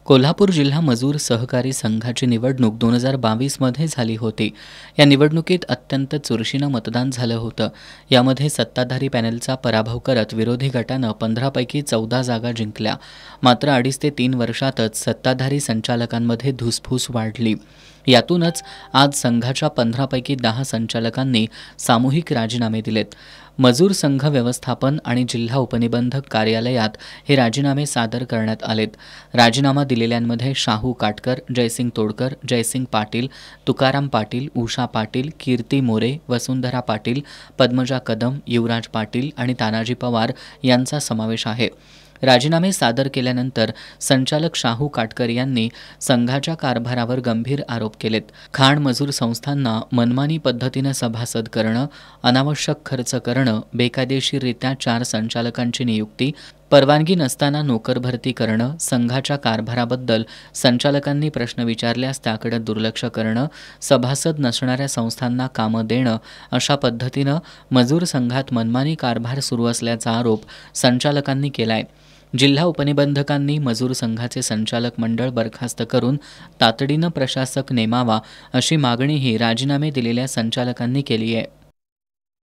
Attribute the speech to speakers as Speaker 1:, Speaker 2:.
Speaker 1: कोल्हापूर जिल्हा मजूर सहकारी संघाची निवडणूक 2022 मध्ये झाली होती. या निवडणुकीत अत्यंत चुरशीनं मतदान झालं होतं. यामध्ये सत्ताधारी पॅनेलचा पराभव करत विरोधी गटानं 15 पैकी 14 जागा जिंकल्या. मात्र 2.5 ते 3 वर्षातच सत्ताधारी संचालकांमध्ये धुसफूस वाढली. यातूनच आज संघाच्या 15 पैकी 10 संचालकांनी सामूहिक राजीनामे दिलेत. मजूर संघ व्यवस्थापन आणि जिल्हा उपनिबंधक कार्यालयात हे राजीनामे सादर करण्यात आलेत. राजीनामा दिलेल्यांमध्ये शाहू काटकर, जयसिंग तोडकर, जयसिंग पाटील, तुकाराम पाटील, उषा पाटील, कीर्ती मोरे, वसुंधरा पाटील, पद्मजा कदम, युवराज पाटील आणि तानाजी पवार यांचा समावेश आहे. राजीनामे सादर केल्यानंतर संचालक शाहू काटकर यांनी संघाच्या कारभारावर गंभीर आरोप केलेत. खाण मजूर संस्थांना मनमानी पद्धतीनं सभासद करणं, अनावश्यक खर्च करणं, बेकायदेशीररित्या 4 संचालकांची नियुक्ती, परवानगी नसताना नोकर भरती करणं, संघाच्या कारभाराबद्दल संचालकांनी प्रश्न विचारल्यास त्याकडे दुर्लक्ष करणं, सभासद नसणाऱ्या संस्थांना कामं देणं अशा पद्धतीनं मजूर संघात मनमानी कारभार सुरू असल्याचा आरोप संचालकांनी केलाय. जिल्हा उपनिबंधकांनी मजूर संघाचे संचालक मंडळ बरखास्त करून तातडीनं प्रशासक नेमावा अशी मागणीही राजीनामे दिलेल्या संचालकांनी केली आहे.